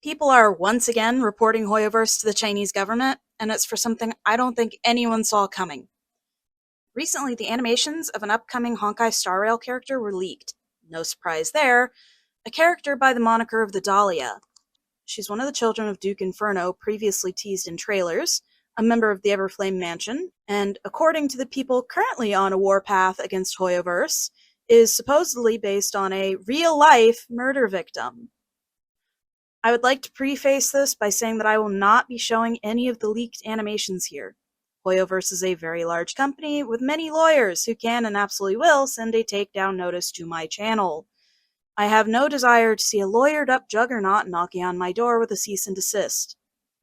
People are once again reporting Hoyoverse to the Chinese government, and it's for something I don't think anyone saw coming. Recently, the animations of an upcoming Honkai Star Rail character were leaked. No surprise there, a character by the moniker of the Dahlia. She's one of the children of Duke Inferno, previously teased in trailers, a member of the Everflame Mansion, and according to the people currently on a warpath against Hoyoverse, is supposedly based on a real-life murder victim. I would like to preface this by saying that I will not be showing any of the leaked animations here. Hoyoverse is a very large company with many lawyers who can and absolutely will send a takedown notice to my channel. I have no desire to see a lawyered-up juggernaut knocking on my door with a cease and desist.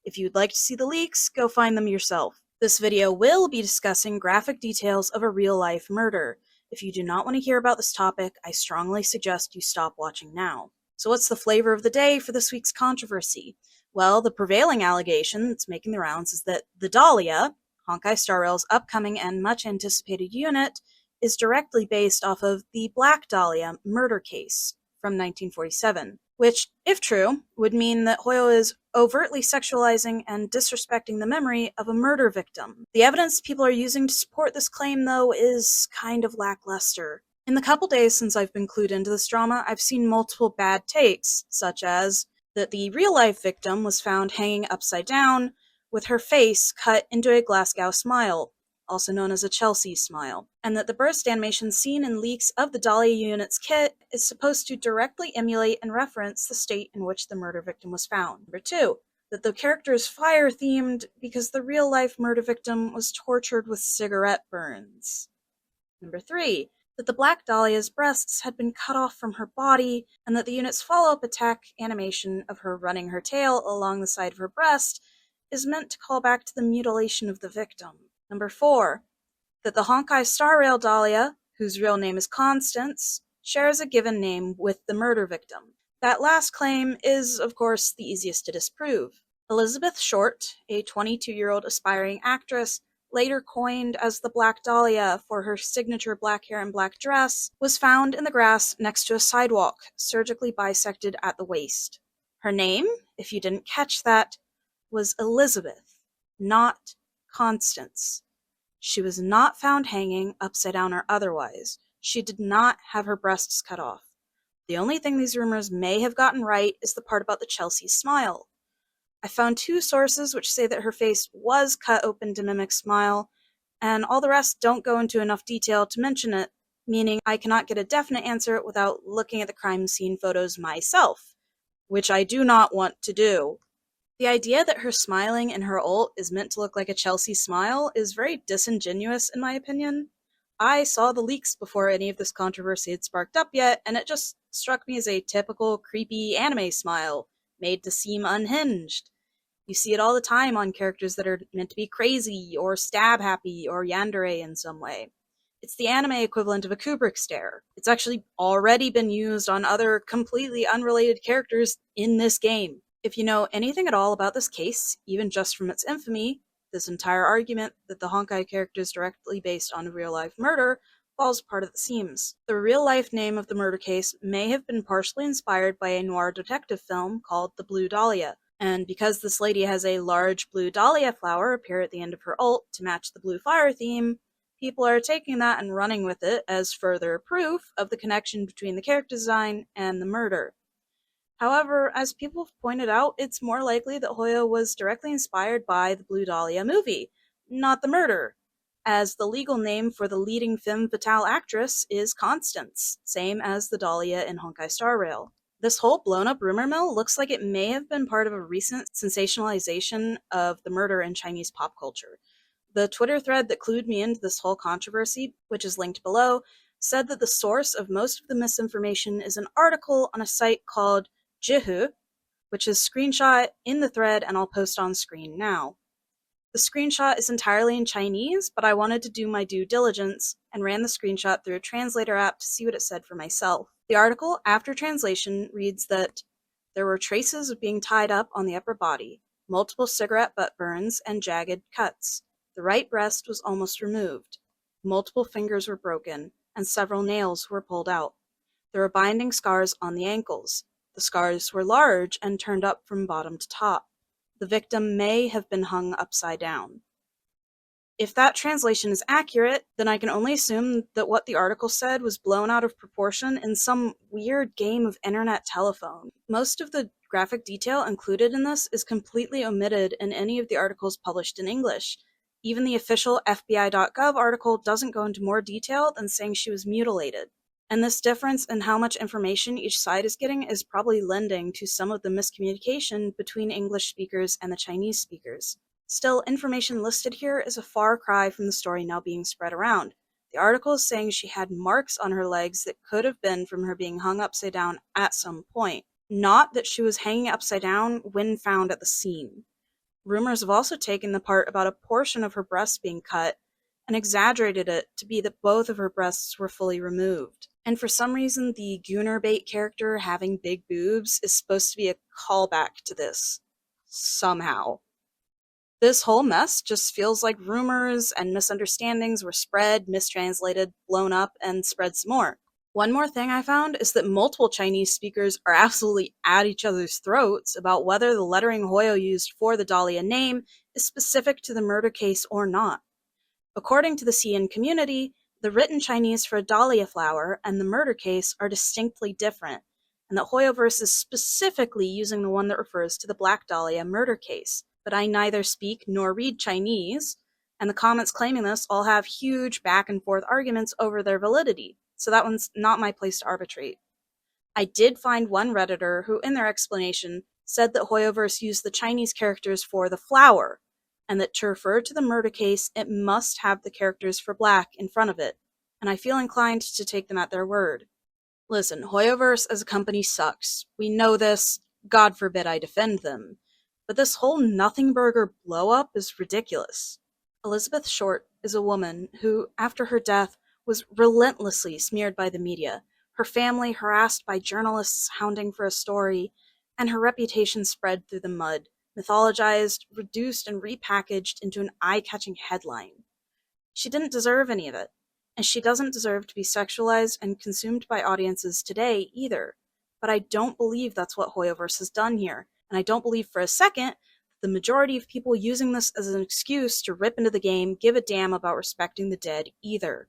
If you'd like to see the leaks, go find them yourself. This video will be discussing graphic details of a real-life murder. If you do not want to hear about this topic, I strongly suggest you stop watching now. So what's the flavor of the day for this week's controversy? Well, the prevailing allegation that's making the rounds is that the Dahlia, Honkai Star Rail's upcoming and much anticipated unit, is directly based off of the Black Dahlia murder case from 1947, which, if true, would mean that Hoyo is overtly sexualizing and disrespecting the memory of a murder victim. The evidence people are using to support this claim, though, is kind of lackluster. In the couple days since I've been clued into this drama, I've seen multiple bad takes, such as that the real-life victim was found hanging upside down, with her face cut into a Glasgow smile, also known as a Chelsea smile, and that the burst animation seen in leaks of the Dahlia unit's kit is supposed to directly emulate and reference the state in which the murder victim was found. Number 2, that the character is fire-themed because the real-life murder victim was tortured with cigarette burns. Number 3, that the Black Dahlia's breasts had been cut off from her body, and that the unit's follow-up attack animation of her running her tail along the side of her breast is meant to call back to the mutilation of the victim. Number 4, that the Honkai Star Rail Dahlia, whose real name is Constance, shares a given name with the murder victim. That last claim is, of course, the easiest to disprove. Elizabeth Short, a 22-year-old aspiring actress, later coined as the Black Dahlia for her signature black hair and black dress, was found in the grass next to a sidewalk, surgically bisected at the waist. Her name, if you didn't catch that, was Elizabeth, not Constance. She was not found hanging, upside down or otherwise. She did not have her breasts cut off. The only thing these rumors may have gotten right is the part about the Chelsea smile. I found 2 sources which say that her face was cut open to mimic smile, and all the rest don't go into enough detail to mention it, meaning I cannot get a definite answer without looking at the crime scene photos myself, which I do not want to do. The idea that her smiling in her ult is meant to look like a Chelsea smile is very disingenuous in my opinion. I saw the leaks before any of this controversy had sparked up yet, and it just struck me as a typical creepy anime smile, made to seem unhinged. You see it all the time on characters that are meant to be crazy, or stab-happy, or yandere in some way. It's the anime equivalent of a Kubrick stare. It's actually already been used on other completely unrelated characters in this game. If you know anything at all about this case, even just from its infamy, this entire argument that the Honkai character is directly based on a real-life murder falls apart at the seams. The real-life name of the murder case may have been partially inspired by a noir detective film called The Blue Dahlia, and because this lady has a large blue dahlia flower appear at the end of her ult to match the blue fire theme, people are taking that and running with it as further proof of the connection between the character design and the murder. However, as people have pointed out, it's more likely that Hoyo was directly inspired by the Blue Dahlia movie, not the murder, as the legal name for the leading femme fatale actress is Constance, same as the Dahlia in Honkai Star Rail. This whole blown-up rumor mill looks like it may have been part of a recent sensationalization of the murder in Chinese pop culture. The Twitter thread that clued me into this whole controversy, which is linked below, said that the source of most of the misinformation is an article on a site called Jihu, which is screenshot in the thread and I'll post on screen now. The screenshot is entirely in Chinese, but I wanted to do my due diligence and ran the screenshot through a translator app to see what it said for myself. The article, after translation, reads that there were traces of being tied up on the upper body, multiple cigarette butt burns, and jagged cuts. The right breast was almost removed. Multiple fingers were broken, and several nails were pulled out. There were binding scars on the ankles. The scars were large and turned up from bottom to top. The victim may have been hung upside down. If that translation is accurate, then I can only assume that what the article said was blown out of proportion in some weird game of internet telephone. Most of the graphic detail included in this is completely omitted in any of the articles published in English. Even the official FBI.gov article doesn't go into more detail than saying she was mutilated. And this difference in how much information each side is getting is probably lending to some of the miscommunication between English speakers and the Chinese speakers. Still, information listed here is a far cry from the story now being spread around. The article is saying she had marks on her legs that could have been from her being hung upside down at some point, not that she was hanging upside down when found at the scene. Rumors have also taken the part about a portion of her breast being cut and exaggerated it to be that both of her breasts were fully removed. And for some reason, the Goonerbait character having big boobs is supposed to be a callback to this. Somehow. This whole mess just feels like rumors and misunderstandings were spread, mistranslated, blown up, and spread some more. One more thing I found is that multiple Chinese speakers are absolutely at each other's throats about whether the lettering Hoyo used for the Dahlia name is specific to the murder case or not. According to the CN community, the written Chinese for dahlia flower and the murder case are distinctly different, and that Hoyoverse is specifically using the one that refers to the Black Dahlia murder case. But I neither speak nor read Chinese, and the comments claiming this all have huge back and forth arguments over their validity, so that one's not my place to arbitrate. I did find one Redditor who, in their explanation, said that Hoyoverse used the Chinese characters for the flower, and that to refer to the murder case, it must have the characters for black in front of it, and I feel inclined to take them at their word. Listen, Hoyoverse as a company sucks. We know this. God forbid I defend them. But this whole Nothing Burger blow-up is ridiculous. Elizabeth Short is a woman who, after her death, was relentlessly smeared by the media, her family harassed by journalists hounding for a story, and her reputation spread through the mud, mythologized, reduced, and repackaged into an eye-catching headline. She didn't deserve any of it, and she doesn't deserve to be sexualized and consumed by audiences today either. But I don't believe that's what Hoyoverse has done here, and I don't believe for a second that the majority of people using this as an excuse to rip into the game give a damn about respecting the dead either.